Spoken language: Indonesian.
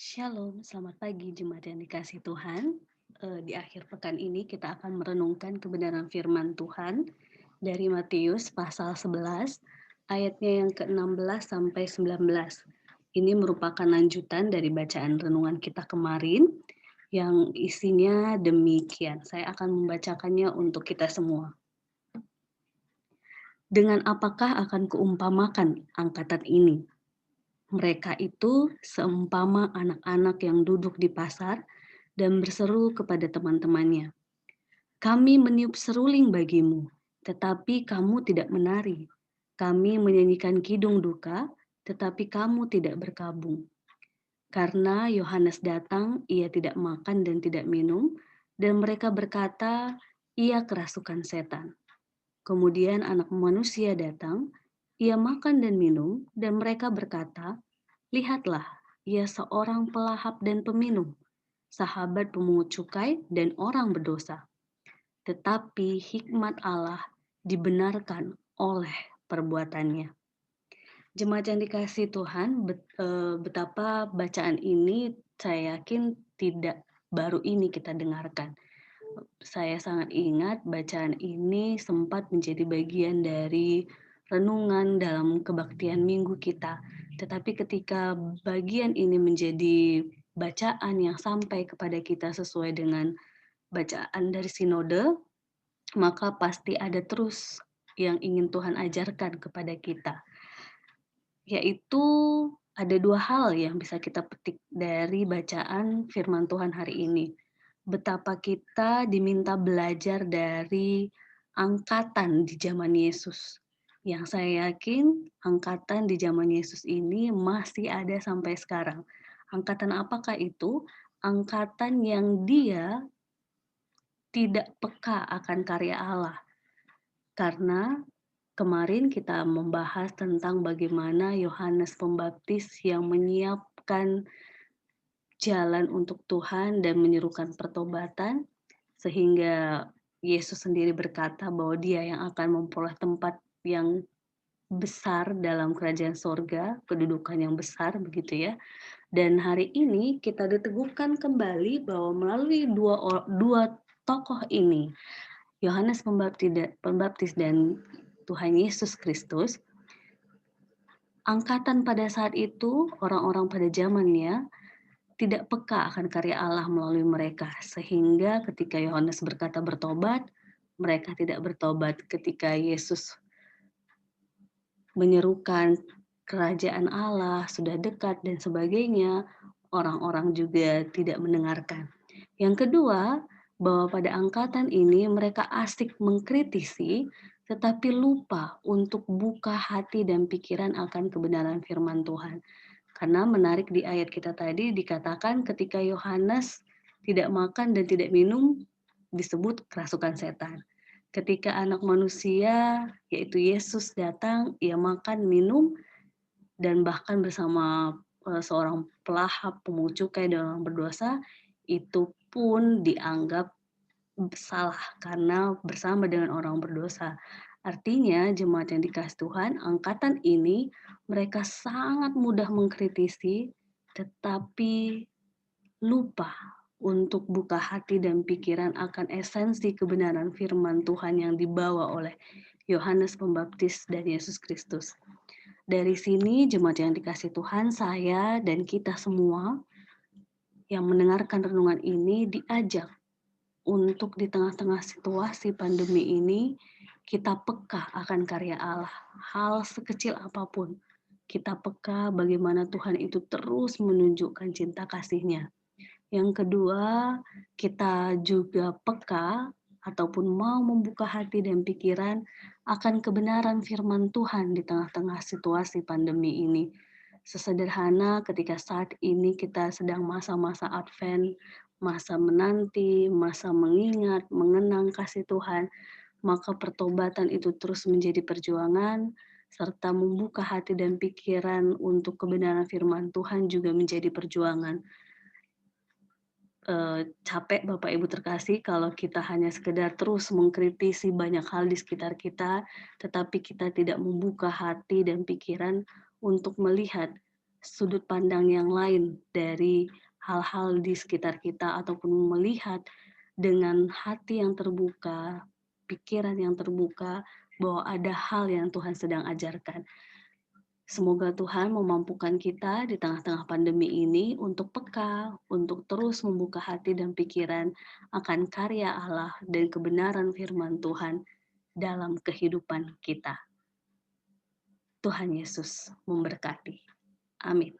Shalom, selamat pagi jemaat yang dikasih Tuhan. Di akhir pekan ini kita akan merenungkan kebenaran firman Tuhan dari Matius pasal 11 ayatnya yang ke-16 sampai 19. Ini merupakan lanjutan dari bacaan renungan kita kemarin yang isinya demikian. Saya akan membacakannya untuk kita semua. Dengan apakah akan kuumpamakan angkatan ini? Mereka itu seumpama anak-anak yang duduk di pasar dan berseru kepada teman-temannya, "Kami meniup seruling bagimu, tetapi kamu tidak menari. Kami menyanyikan kidung duka, tetapi kamu tidak berkabung." Karena Yohanes datang, ia tidak makan dan tidak minum, dan mereka berkata, "Ia kerasukan setan." Kemudian Anak Manusia datang, ia makan dan minum, dan mereka berkata, "Lihatlah, ia seorang pelahap dan peminum, sahabat pemungut cukai dan orang berdosa." Tetapi hikmat Allah dibenarkan oleh perbuatannya. Jemaat yang dikasihi Tuhan, betapa bacaan ini saya yakin tidak baru ini kita dengarkan. Saya sangat ingat bacaan ini sempat menjadi bagian dari renungan dalam kebaktian minggu kita. Tetapi ketika bagian ini menjadi bacaan yang sampai kepada kita sesuai dengan bacaan dari sinode, maka pasti ada terus yang ingin Tuhan ajarkan kepada kita. Yaitu ada dua hal yang bisa kita petik dari bacaan firman Tuhan hari ini. Betapa kita diminta belajar dari angkatan di zaman Yesus. Yang saya yakin angkatan di zaman Yesus ini masih ada sampai sekarang. Angkatan apakah itu? Angkatan yang dia tidak peka akan karya Allah. Karena kemarin kita membahas tentang bagaimana Yohanes Pembaptis yang menyiapkan jalan untuk Tuhan dan menyerukan pertobatan, sehingga Yesus sendiri berkata bahwa dia yang akan memperoleh tempat yang besar dalam kerajaan sorga, kedudukan yang besar begitu ya. Dan hari ini kita diteguhkan kembali bahwa melalui dua tokoh ini, Yohanes Pembaptis dan Tuhan Yesus Kristus, angkatan pada saat itu, orang-orang pada zamannya, tidak peka akan karya Allah melalui mereka. Sehingga ketika Yohanes berkata bertobat, mereka tidak bertobat. Ketika Yesus menyerukan kerajaan Allah sudah dekat dan sebagainya, orang-orang juga tidak mendengarkan. Yang kedua, bahwa pada angkatan ini mereka asik mengkritisi tetapi lupa untuk buka hati dan pikiran akan kebenaran firman Tuhan. Karena menarik di ayat kita tadi dikatakan ketika Yohanes tidak makan dan tidak minum disebut kerasukan setan. Ketika Anak Manusia yaitu Yesus datang, ia makan, minum, dan bahkan bersama seorang pelahap, pemungut cukai dan orang berdosa, itu pun dianggap salah karena bersama dengan orang berdosa. Artinya jemaat yang dikasih Tuhan, angkatan ini mereka sangat mudah mengkritisi tetapi lupa untuk buka hati dan pikiran akan esensi kebenaran firman Tuhan yang dibawa oleh Yohanes Pembaptis dan Yesus Kristus. Dari sini jemaat yang dikasih Tuhan, saya dan kita semua yang mendengarkan renungan ini diajak untuk di tengah-tengah situasi pandemi ini, kita peka akan karya Allah. Hal sekecil apapun, kita peka bagaimana Tuhan itu terus menunjukkan cinta kasih-Nya. Yang kedua, kita juga peka ataupun mau membuka hati dan pikiran akan kebenaran firman Tuhan di tengah-tengah situasi pandemi ini. Sesederhana ketika saat ini kita sedang masa-masa Advent, masa menanti, masa mengingat, mengenang kasih Tuhan, maka pertobatan itu terus menjadi perjuangan, serta membuka hati dan pikiran untuk kebenaran firman Tuhan juga menjadi perjuangan. Capek Bapak Ibu terkasih kalau kita hanya sekedar terus mengkritisi banyak hal di sekitar kita, tetapi kita tidak membuka hati dan pikiran untuk melihat sudut pandang yang lain dari hal-hal di sekitar kita, ataupun melihat dengan hati yang terbuka, pikiran yang terbuka, bahwa ada hal yang Tuhan sedang ajarkan. Semoga Tuhan memampukan kita di tengah-tengah pandemi ini untuk peka, untuk terus membuka hati dan pikiran akan karya Allah dan kebenaran firman Tuhan dalam kehidupan kita. Tuhan Yesus memberkati. Amin.